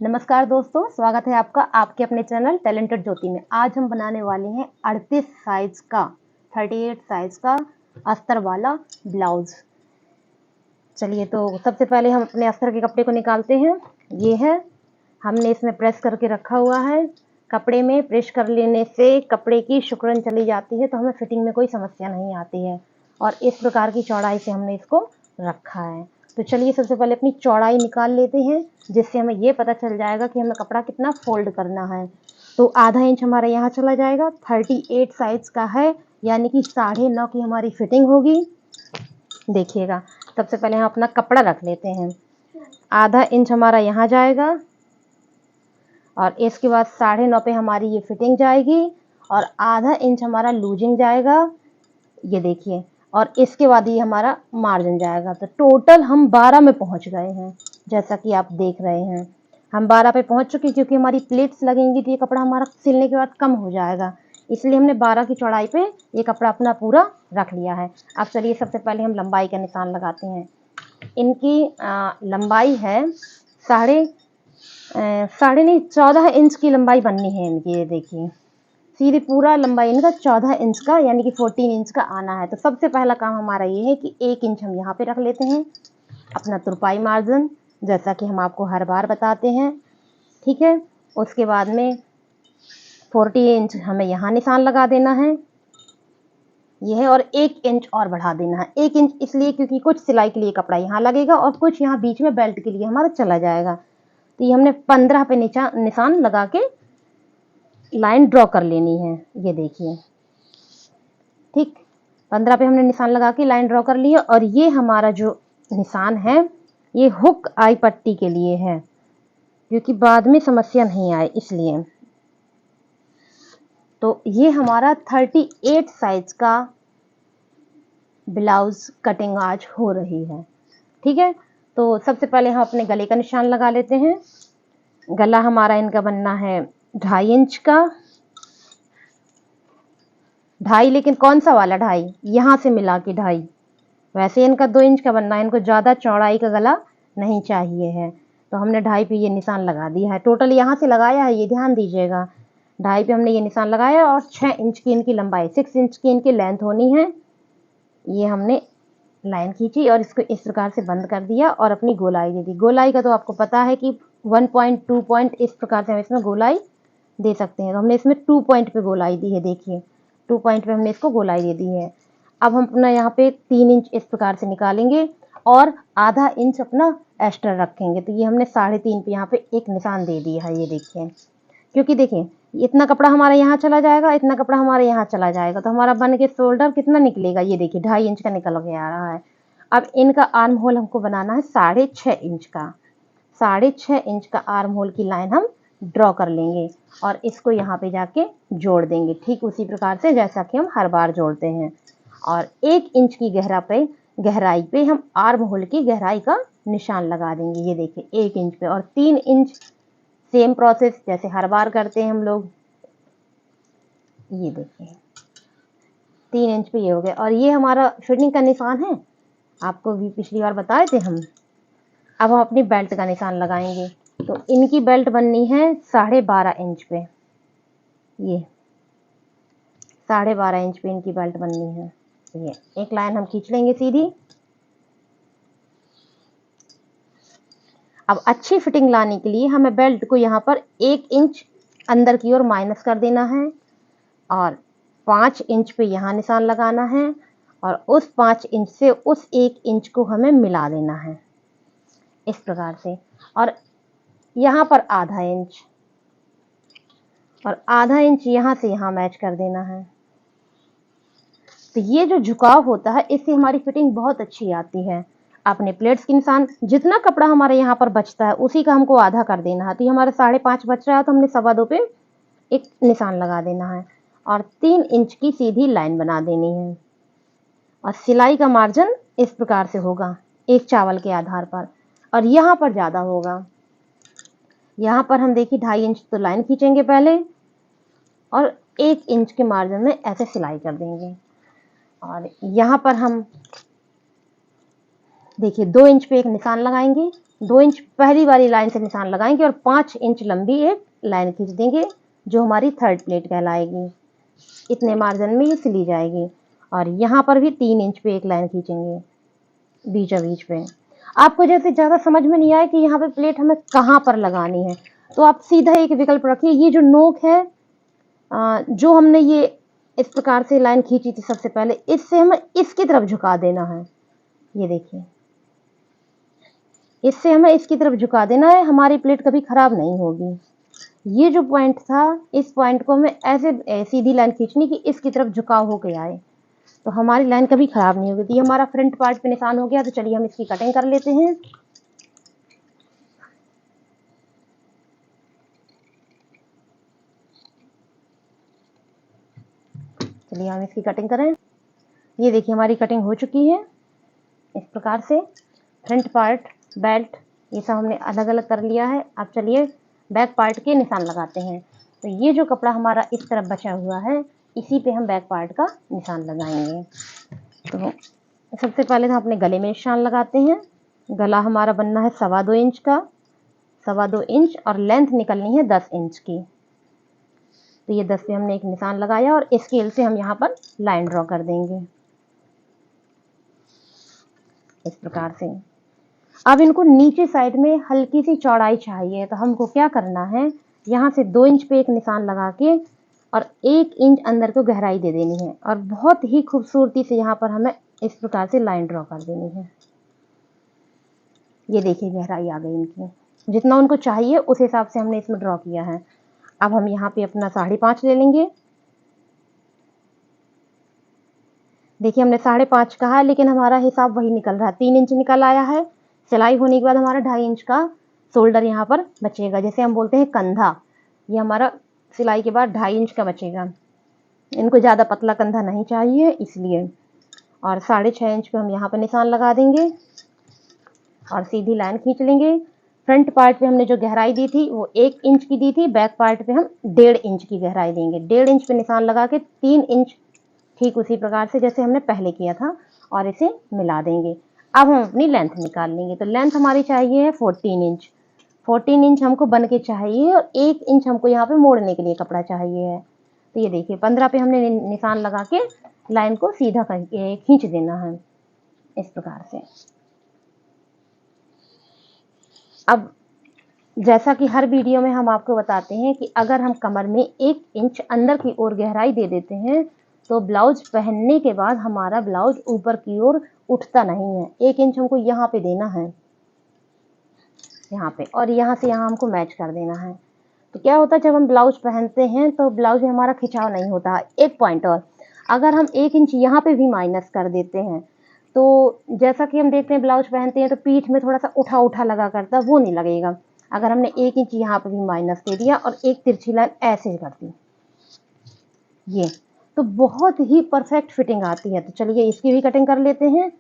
नमस्कार दोस्तों, स्वागत है आपका आपके अपने चैनल टैलेंटेड ज्योति में। आज हम बनाने वाले हैं 38 साइज का 38 साइज का अस्तर वाला ब्लाउज। चलिए, तो सबसे पहले हम अपने अस्तर के कपड़े को निकालते हैं। ये है, हमने इसमें प्रेस करके रखा हुआ है। कपड़े में प्रेस कर लेने से कपड़े की सिकुड़न चली जाती है, तो हमें फिटिंग में कोई समस्या नहीं आती है। और इस प्रकार की चौड़ाई से हमने इसको रखा है। तो चलिए, सबसे पहले अपनी चौड़ाई निकाल लेते हैं, जिससे हमें ये पता चल जाएगा कि हमें कपड़ा कितना फोल्ड करना है। तो आधा इंच हमारा यहाँ चला जाएगा। 38 साइज का है, यानी कि 9.5 की हमारी फिटिंग होगी। देखिएगा, सबसे पहले हम अपना कपड़ा रख लेते हैं। आधा इंच हमारा यहाँ जाएगा और इसके बाद 9.5 पे हमारी ये फिटिंग जाएगी और आधा इंच हमारा लूजिंग जाएगा, ये देखिए। और इसके बाद ये हमारा मार्जिन जाएगा। तो टोटल हम 12 में पहुंच गए हैं, जैसा कि आप देख रहे हैं। हम 12 पे पहुंच चुके, क्योंकि हमारी प्लेट्स लगेंगी तो ये कपड़ा हमारा सिलने के बाद कम हो जाएगा, इसलिए हमने 12 की चौड़ाई पे ये कपड़ा अपना पूरा रख लिया है। अब चलिए, सबसे पहले हम लंबाई का निशान लगाते हैं। इनकी लंबाई है साढ़े नहीं 14 इंच की लंबाई बननी है इनकी। ये देखिए, सीधी पूरा लंबाई इनका 14 इंच का, यानी कि 14 इंच का आना है। तो सबसे पहला काम हमारा ये है कि 1 इंच हम यहाँ पे रख लेते हैं अपना तुरपाई मार्जिन, जैसा कि हम आपको हर बार बताते हैं, ठीक है। उसके बाद में 40 इंच हमें यहाँ निशान लगा देना है, यह है। और 1 इंच और बढ़ा देना है। 1 इंच इसलिए क्योंकि कुछ सिलाई के लिए कपड़ा यहाँ लगेगा और कुछ यहाँ बीच में बेल्ट के लिए हमारा चला जाएगा। तो ये हमने 15 पे निशान लगा के लाइन ड्रॉ कर लेनी है, ये देखिए, ठीक। 15 पे हमने निशान लगा के लाइन ड्रॉ कर लिया। और ये हमारा जो निशान है, ये हुक आई पट्टी के लिए है, क्योंकि बाद में समस्या नहीं आए इसलिए। तो ये हमारा 38 साइज का ब्लाउज कटिंग आज हो रही है, ठीक है। तो सबसे पहले हम अपने गले का निशान लगा लेते हैं। गला हमारा इनका बनना है 2.5 इंच का। 2.5, लेकिन कौन सा वाला 2.5? यहाँ से मिला के 2.5। वैसे इनका 2 इंच का बनना है, इनको ज़्यादा चौड़ाई का गला नहीं चाहिए है। तो हमने 2.5 पे ये निशान लगा दिया है। टोटल यहाँ से लगाया है, ये ध्यान दीजिएगा। 2.5 पे हमने ये निशान लगाया और 6 इंच की इनकी लंबाई, 6 इंच की इनकी लेंथ होनी है। ये हमने लाइन खींची और इसको इस प्रकार से बंद कर दिया और अपनी गोलाई दे दी। गोलाई का तो आपको पता है कि 1 पॉइंट 2 पॉइंट इस प्रकार से हम इसमें गोलाई दे सकते हैं। तो हमने इसमें 2 पॉइंट पे गोलाई दी है, देखिए 2 पॉइंट पे हमने इसको गोलाई दे दी है। अब हम अपना यहाँ पे 3 इंच इस प्रकार से निकालेंगे और आधा इंच अपना एक्स्ट्रा रखेंगे। तो ये हमने 3.5 पे यहाँ पे एक निशान दे दिया है, ये देखिए। क्योंकि देखिए, इतना कपड़ा हमारा यहाँ चला जाएगा, इतना कपड़ा हमारे यहाँ चला जाएगा, तो हमारा बन के शोल्डर कितना निकलेगा, ये देखिए 2.5 इंच का निकल के आ रहा है। अब इनका आर्म होल हमको बनाना है 6.5 इंच का। 6.5 इंच का आर्म होल की लाइन हम ड्रॉ कर लेंगे और इसको यहाँ पे जाके जोड़ देंगे, ठीक उसी प्रकार से जैसा कि हम हर बार जोड़ते हैं। और 1 इंच की गहराई पे हम आर्म होल की गहराई का निशान लगा देंगे, ये देखिए 1 इंच पे। और 3 इंच सेम प्रोसेस जैसे हर बार करते हैं हम लोग, ये देखिए 3 इंच पे ये हो गया। और ये हमारा फिटिंग का निशान है, आपको भी पिछली बार बताए थे हम। अब हम अपनी बेल्ट का निशान लगाएंगे। तो इनकी बेल्ट बननी है 12.5 इंच पे, ये 12.5 इंच पे इनकी बेल्ट बननी है। ये एक लाइन हम खींच लेंगे सीधी। अब अच्छी फिटिंग लाने के लिए हमें बेल्ट को यहाँ पर 1 इंच अंदर की ओर माइनस कर देना है और 5 इंच पे यहाँ निशान लगाना है और उस 5 इंच से उस 1 इंच को हमें मिला देना है, इस प्रकार से। और यहाँ पर आधा इंच और आधा इंच यहाँ से यहाँ मैच कर देना है। तो ये जो झुकाव होता है, इससे हमारी फिटिंग बहुत अच्छी आती है। अपने प्लेट्स के निशान, जितना कपड़ा हमारे यहाँ पर बचता है उसी का हमको आधा कर देना है। तो ये हमारे 5.5 बच रहा है, तो हमने 2.25 पे एक निशान लगा देना है और 3 इंच की सीधी लाइन बना देनी है। और सिलाई का मार्जिन इस प्रकार से होगा, एक चावल के आधार पर। और यहाँ पर ज़्यादा होगा, यहाँ पर हम देखिए 2.5 इंच तो लाइन खींचेंगे पहले और 1 इंच के मार्जिन में ऐसे सिलाई कर देंगे। और यहाँ पर हम देखिए 2 इंच पे एक निशान लगाएंगे 2 इंच पहली वाली लाइन से निशान लगाएंगे और 5 इंच लंबी एक लाइन खींच देंगे जो हमारी थर्ड प्लेट कहलाएगी। इतने मार्जिन में ये सिली जाएगी। और यहाँ पर भी 3 इंच पे एक लाइन खींचेंगे बीचों बीच पे। आपको जैसे ज़्यादा समझ में नहीं आए कि यहाँ पे प्लेट हमें कहाँ पर लगानी है, तो आप सीधा एक विकल्प रखिए, ये जो नोक है जो हमने ये इस प्रकार से लाइन खींची थी सबसे पहले, इससे हमें इसकी तरफ झुका देना है। ये देखिए, इससे हमें इसकी तरफ झुका देना है, हमारी प्लेट कभी खराब नहीं होगी। ये जो पॉइंट था, इस पॉइंट को हमें ऐसे सीधी लाइन खींचनी कि इसकी तरफ झुकाव होके आए, तो हमारी लाइन कभी खराब नहीं होगी। तो ये हमारा फ्रंट पार्ट पे निशान हो गया। तो चलिए हम इसकी कटिंग कर लेते हैं। चलिए हम इसकी कटिंग करें। ये देखिए हमारी कटिंग हो चुकी है। इस प्रकार से फ्रंट पार्ट, बेल्ट, ये सब हमने अलग अलग कर लिया है। अब चलिए बैक पार्ट के निशान लगाते हैं। तो ये जो कपड़ा हमारा इस तरफ बचा हुआ है, इसी पे हम बैक पार्ट का निशान लगाएंगे। तो सबसे पहले हम अपने गले में निशान लगाते हैं। गला हमारा बनना है 2.25 इंच का, 2.25 इंच, और लेंथ निकलनी है 10 इंच की। तो ये 10 पे हमने एक निशान लगाया और स्केल से हम यहाँ पर लाइन ड्रॉ कर देंगे इस प्रकार से। अब इनको नीचे साइड में हल्की सी चौड़ाई चाहिए, तो हमको क्या करना है, यहाँ से 2 इंच पे एक निशान लगा के और 1 इंच अंदर को गहराई दे देनी है और बहुत ही खूबसूरती से यहाँ पर हमें इस प्रकार से लाइन ड्रॉ कर देनी है। ये देखिए गहराई आ गई इनकी, जितना उनको चाहिए उस हिसाब से हमने इसमें ड्रॉ किया है। अब हम यहाँ पे अपना 5.5 ले लेंगे। देखिए हमने 5.5 कहा है, लेकिन हमारा हिसाब वही निकल रहा है, 3 इंच निकल आया है। सिलाई होने के बाद हमारा 2.5 इंच का शोल्डर यहाँ पर बचेगा, जैसे हम बोलते हैं कंधा। ये हमारा सिलाई के बाद 2.5 इंच का बचेगा। इनको ज़्यादा पतला कंधा नहीं चाहिए इसलिए। और 6.5 इंच पे हम यहाँ पर निशान लगा देंगे और सीधी लाइन खींच लेंगे। फ्रंट पार्ट पे हमने जो गहराई दी थी वो 1 इंच की दी थी, बैक पार्ट पे हम 1.5 इंच की गहराई देंगे। 1.5 इंच पे निशान लगा के 3 इंच ठीक उसी प्रकार से जैसे हमने पहले किया था और इसे मिला देंगे। अब हम अपनी लेंथ निकाल लेंगे। तो लेंथ हमारी चाहिए है 14 इंच। 14 इंच हमको बन के चाहिए और 1 इंच हमको यहाँ पे मोड़ने के लिए कपड़ा चाहिए है। तो ये देखिए 15 पे हमने निशान लगा के लाइन को सीधा करके खींच देना है इस प्रकार से। अब जैसा कि हर वीडियो में हम आपको बताते हैं कि अगर हम कमर में 1 इंच अंदर की ओर गहराई दे देते हैं तो ब्लाउज पहनने के बाद हमारा ब्लाउज ऊपर की ओर उठता नहीं है। 1 इंच हमको यहाँ पे देना है, यहाँ पे, और यहाँ से यहाँ हमको मैच कर देना है। तो क्या होता है, जब हम ब्लाउज पहनते हैं तो ब्लाउज में हमारा खिंचाव नहीं होता। एक पॉइंट और, अगर हम 1 इंच यहाँ पे भी माइनस कर देते हैं तो जैसा कि हम देखते हैं ब्लाउज पहनते हैं तो पीठ में थोड़ा सा उठा उठा लगा करता, वो नहीं लगेगा। अगर हमने 1 इंच यहाँ पे भी माइनस दे दिया और एक तिरछी लाइन ऐसे कर दी, ये तो बहुत ही परफेक्ट फिटिंग आती है। तो चलिए इसकी भी कटिंग कर लेते हैं।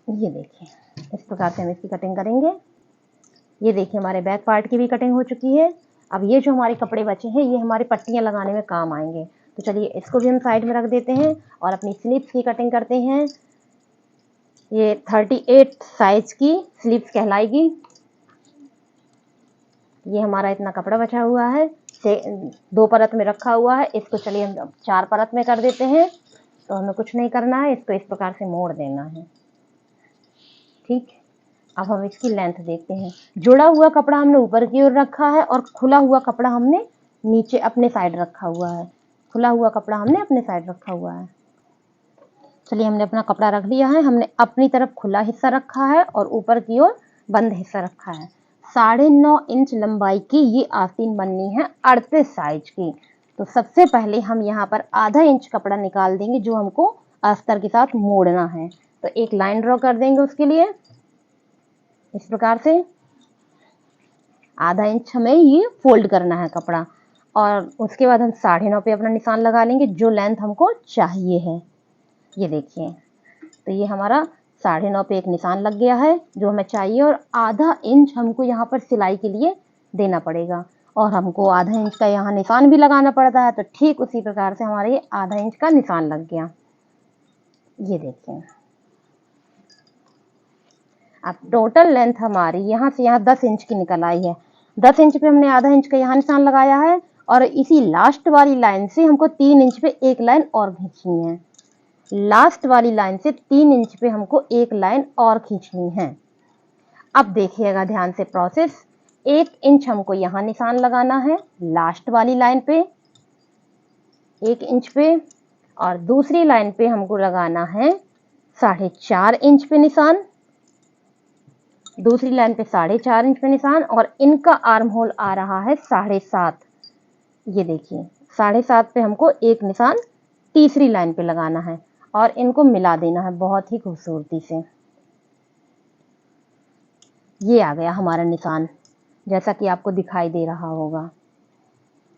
ये देखिए इस प्रकार से हम इसकी कटिंग करेंगे। ये देखिए हमारे बैक पार्ट की भी कटिंग हो चुकी है। अब ये जो हमारे कपड़े बचे हैं ये हमारी पट्टियाँ लगाने में काम आएंगे। तो चलिए इसको भी हम साइड में रख देते हैं और अपनी स्लीव्स की कटिंग करते हैं। ये 38 साइज की स्लीव्स कहलाएगी। ये हमारा इतना कपड़ा बचा हुआ है, 2 परत में रखा हुआ है। इसको चलिए हम 4 परत में कर देते हैं। तो हमें कुछ नहीं करना है, इसको इस प्रकार से मोड़ देना है। ठीक, अब हम इसकी लेंथ देखते हैं। जुड़ा हुआ कपड़ा हमने ऊपर की ओर रखा है और खुला हुआ कपड़ा हमने नीचे अपने साइड रखा हुआ है। खुला हुआ कपड़ा हमने अपने साइड रखा हुआ है। चलिए हमने अपना कपड़ा रख लिया है। हमने अपनी तरफ खुला हिस्सा रखा है और ऊपर की ओर बंद हिस्सा रखा है। 9.5 इंच लंबाई की ये आस्तीन बननी है 38 साइज की। तो सबसे पहले हम यहाँ पर आधा इंच कपड़ा निकाल देंगे जो हमको अस्तर के साथ मोड़ना है। तो एक लाइन ड्रॉ कर देंगे उसके लिए इस प्रकार से। आधा इंच हमें ये फोल्ड करना है कपड़ा और उसके बाद हम 9.5 पे अपना निशान लगा लेंगे जो लेंथ हमको चाहिए है। ये देखिए, तो ये हमारा 9.5 पे एक निशान लग गया है जो हमें चाहिए और आधा इंच हमको यहाँ पर सिलाई के लिए देना पड़ेगा और हमको आधा इंच का यहाँ निशान भी लगाना पड़ता है। तो ठीक उसी प्रकार से हमारा ये आधा इंच का निशान लग गया। ये देखिए अब टोटल लेंथ हमारी यहाँ से यहाँ 10 इंच की निकल आई है। 10 इंच पे हमने आधा इंच का यहाँ निशान लगाया है और इसी लास्ट वाली लाइन से हमको 3 इंच पे एक लाइन और खींचनी है। लास्ट वाली लाइन से 3 इंच पे हमको एक लाइन और खींचनी है। अब देखिएगा ध्यान से प्रोसेस। 1 इंच हमको यहाँ निशान लगाना है लास्ट वाली लाइन पे 1 इंच पे, और दूसरी लाइन पे हमको लगाना है 4.5 इंच पे निशान, दूसरी लाइन पे 4.5 इंच पे निशान, और इनका आर्म होल आ रहा है 7.5। ये देखिए 7.5 पे हमको एक निशान तीसरी लाइन पे लगाना है और इनको मिला देना है बहुत ही खूबसूरती से। ये आ गया हमारा निशान, जैसा कि आपको दिखाई दे रहा होगा।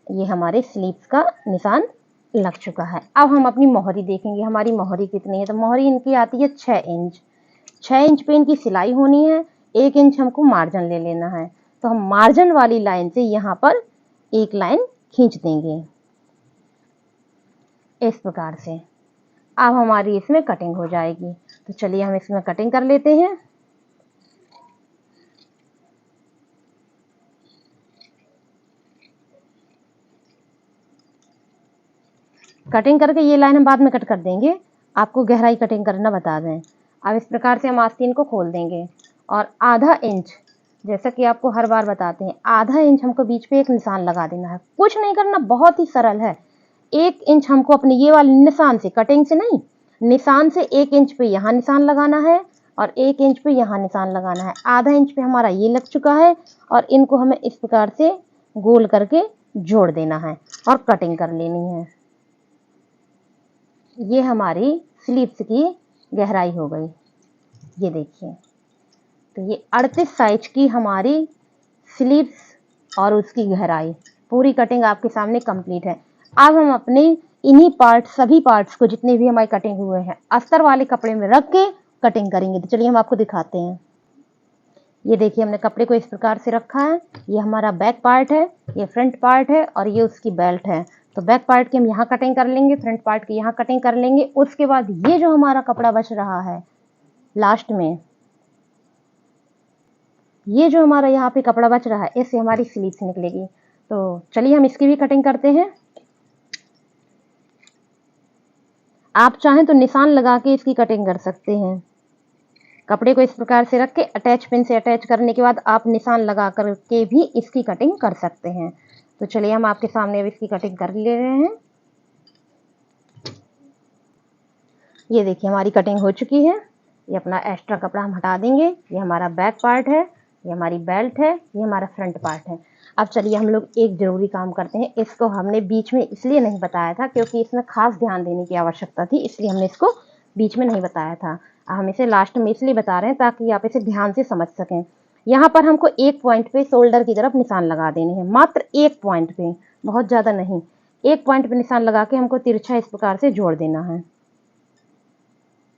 ये हमारे स्लीव्स का निशान लग चुका है। अब हम अपनी मोहरी देखेंगे, हमारी मोहरी कितनी है। तो मोहरी इनकी आती है 6 इंच। 6 इंच पे इनकी सिलाई होनी है। 1 इंच हमको मार्जिन ले लेना है। तो हम मार्जिन वाली लाइन से यहाँ पर एक लाइन खींच देंगे इस प्रकार से। अब हमारी इसमें कटिंग हो जाएगी। तो चलिए हम इसमें कटिंग कर लेते हैं। कटिंग करके ये लाइन हम बाद में कट कर देंगे, आपको गहराई कटिंग करना बता दें। अब इस प्रकार से हम आस्तीन को खोल देंगे और आधा इंच, जैसा कि आपको हर बार बताते हैं, आधा इंच हमको बीच पे एक निशान लगा देना है। कुछ नहीं करना, बहुत ही सरल है। 1 इंच हमको अपने ये वाले निशान से, कटिंग से नहीं, निशान से 1 इंच पे यहाँ निशान लगाना है और 1 इंच पे यहाँ निशान लगाना है। आधा इंच पे हमारा ये लग चुका है और इनको हमें इस प्रकार से गोल करके जोड़ देना है और कटिंग कर लेनी है। ये हमारी स्लीव्स की गहराई हो गई। ये देखिए, तो ये 38 साइज की हमारी स्लीव्स और उसकी गहराई, पूरी कटिंग आपके सामने कंप्लीट है। अब हम अपने इन्हीं पार्ट, सभी पार्ट्स को, जितने भी हमारी कटिंग हुए हैं, अस्तर वाले कपड़े में रख के कटिंग करेंगे। तो चलिए हम आपको दिखाते हैं। ये देखिए, हमने कपड़े को इस प्रकार से रखा है। ये हमारा बैक पार्ट है, ये फ्रंट पार्ट है और ये उसकी बेल्ट है। तो बैक पार्ट की हम यहाँ कटिंग कर लेंगे, फ्रंट पार्ट की यहाँ कटिंग कर लेंगे। उसके बाद ये जो हमारा कपड़ा बच रहा है लास्ट में, ये जो हमारा यहाँ पे कपड़ा बच रहा है, इससे हमारी स्लीव्स निकलेगी। तो चलिए हम इसकी भी कटिंग करते हैं। आप चाहें तो निशान लगा के इसकी कटिंग कर सकते हैं। कपड़े को इस प्रकार से रख के अटैच पिन से अटैच करने के बाद आप निशान लगा करके भी इसकी कटिंग कर सकते हैं। तो चलिए हम आपके सामने अब इसकी कटिंग कर ले रहे हैं। ये देखिए, हमारी कटिंग हो चुकी है। ये अपना एक्स्ट्रा कपड़ा हम हटा देंगे। ये हमारा बैक पार्ट है, ये हमारी बेल्ट है, ये हमारा फ्रंट पार्ट है। अब चलिए हम लोग एक ज़रूरी काम करते हैं। इसको हमने बीच में इसलिए नहीं बताया था क्योंकि इसमें खास ध्यान देने की आवश्यकता थी, इसलिए हमने इसको बीच में नहीं बताया था। हम इसे लास्ट में इसलिए बता रहे हैं ताकि आप इसे ध्यान से समझ सकें। यहाँ पर हमको एक पॉइंट पे शोल्डर की तरफ निशान लगा देने हैं, मात्र एक पॉइंट पे, बहुत ज़्यादा नहीं। एक पॉइंट पे निशान लगा के हमको तिरछा इस प्रकार से जोड़ देना है।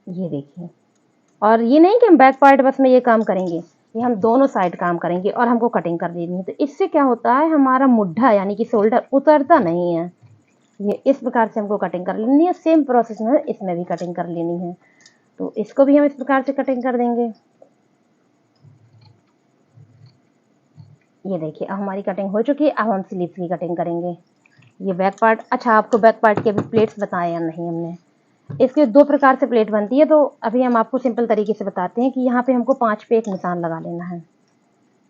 ये देखिए, और ये नहीं कि हम बैक पार्ट बस में ये काम करेंगे, ये हम दोनों साइड काम करेंगे और हमको कटिंग कर देनी है। तो इससे क्या होता है, हमारा मुड्ढा यानी कि शोल्डर उतरता नहीं है। ये इस प्रकार से हमको कटिंग कर लेनी है। सेम प्रोसेस में इसमें भी कटिंग कर लेनी है। तो इसको भी हम इस प्रकार से कटिंग कर देंगे। ये देखिए, अब हमारी कटिंग हो चुकी है। अब हम स्लीव्स की कटिंग करेंगे। ये बैक पार्ट, अच्छा आपको बैक पार्ट के अभी प्लेट्स बताए या नहीं हमने, इसके 2 प्रकार से प्लेट बनती है। तो अभी हम आपको सिंपल तरीके से बताते हैं कि यहाँ पे हमको 5 पे एक निशान लगा लेना है।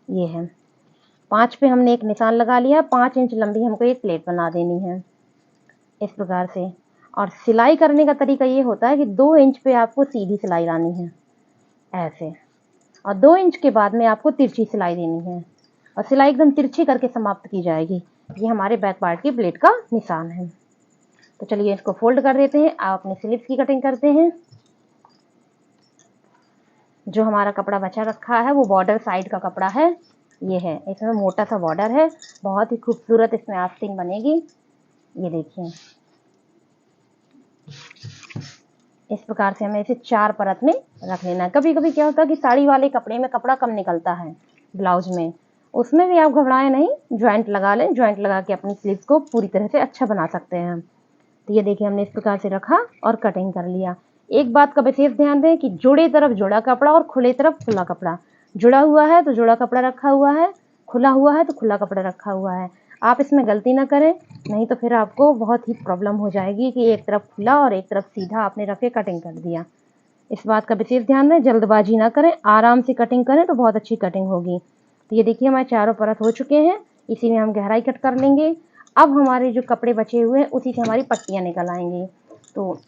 ये है 5 पे हमने एक निशान लगा लिया। 5 इंच लंबी हमको एक प्लेट बना देनी है इस प्रकार से। और सिलाई करने का तरीका ये होता है कि 2 इंच पे आपको सीधी सिलाई लानी है ऐसे, और 2 इंच के बाद में आपको तिरछी सिलाई देनी है और सिलाई एकदम तिरछी करके समाप्त की जाएगी। ये हमारे बैक पार्ट की प्लेट का निशान है। तो चलिए इसको फोल्ड कर देते हैं। आप अपने स्लीव्स की कटिंग करते हैं। जो हमारा कपड़ा बचा रखा है वो बॉर्डर साइड का कपड़ा है। ये है, इसमें मोटा सा बॉर्डर है, बहुत ही खूबसूरत इसमें आस्तीन बनेगी। ये देखिए, इस प्रकार से हमें इसे 4 परत में रख लेना है। कभी कभी क्या होता है कि साड़ी वाले कपड़े में कपड़ा कम निकलता है ब्लाउज में, उसमें भी आप घबराएं नहीं, ज्वाइंट लगा लें। ज्वाइंट लगा के अपनी स्लीव्स को पूरी तरह से अच्छा बना सकते हैं। तो ये देखिए, हमने इस प्रकार से रखा और कटिंग कर लिया। एक बात का विशेष ध्यान दें कि जुड़े तरफ जुड़ा कपड़ा और खुले तरफ खुला कपड़ा। जुड़ा हुआ है तो जुड़ा कपड़ा रखा हुआ है, खुला हुआ है तो खुला कपड़ा रखा हुआ है। आप इसमें गलती ना करें, नहीं तो फिर आपको बहुत ही प्रॉब्लम हो जाएगी कि एक तरफ खुला और एक तरफ सीधा आपने रख के कटिंग कर दिया। इस बात का विशेष ध्यान दें, जल्दबाजी ना करें, आराम से कटिंग करें तो बहुत अच्छी कटिंग होगी। तो ये देखिए हमारे चारों परत हो चुके हैं, इसी में हम गहराई कट कर लेंगे। अब हमारे जो कपड़े बचे हुए हैं उसी से हमारी पट्टियाँ निकल आएंगी। तो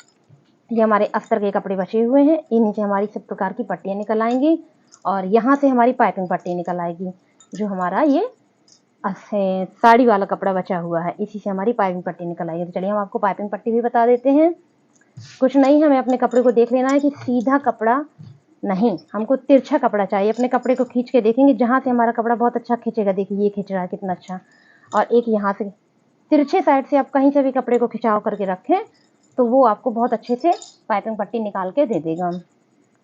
ये हमारे अस्तर के कपड़े बचे हुए हैं, इन्हीं से हमारी सब प्रकार की पट्टियाँ निकल आएंगी और यहाँ से हमारी पाइपिंग पट्टी निकल आएगी। जो हमारा ये साड़ी वाला कपड़ा बचा हुआ है, इसी से हमारी पाइपिंग पट्टी निकल आएगी। तो चलिए हम आपको पाइपिंग पट्टी भी बता देते हैं। कुछ नहीं, हमें अपने कपड़े को देख लेना है कि सीधा कपड़ा नहीं, हमको तिरछा कपड़ा चाहिए। अपने कपड़े को खींच के देखेंगे, जहाँ से हमारा कपड़ा बहुत अच्छा खींचेगा, देखिए ये खींच रहा है कितना अच्छा। और एक यहाँ से तिरछे साइड से आप कहीं से भी कपड़े को खिंचाव करके रखें तो वो आपको बहुत अच्छे से पाइपिंग पट्टी निकाल के दे देगा।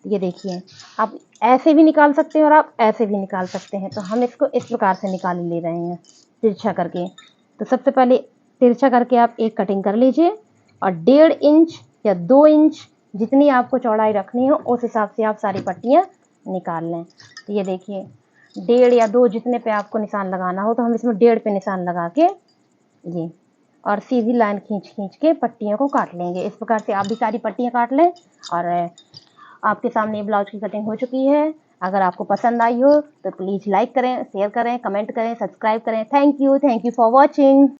ये देखिए, आप ऐसे भी निकाल सकते हैं और आप ऐसे भी निकाल सकते हैं। तो हम इसको इस प्रकार से निकाल ले रहे हैं तिरछा करके। तो सबसे पहले तिरछा करके आप एक कटिंग कर लीजिए और 1.5 इंच या 2 इंच जितनी आपको चौड़ाई रखनी हो उस हिसाब से आप सारी पट्टियाँ निकाल लें। तो ये देखिए 1.5 या 2 जितने पे आपको निशान लगाना हो तो हम इसमें 1.5 पे निशान लगा के ये और सीधी लाइन खींच खींच के पट्टियों को काट लेंगे। इस प्रकार से आप भी सारी पट्टियाँ काट लें और आपके सामने ब्लाउज की कटिंग हो चुकी है। अगर आपको पसंद आई हो तो प्लीज़ लाइक करें, शेयर करें, कमेंट करें, सब्सक्राइब करें। Thank you for watching.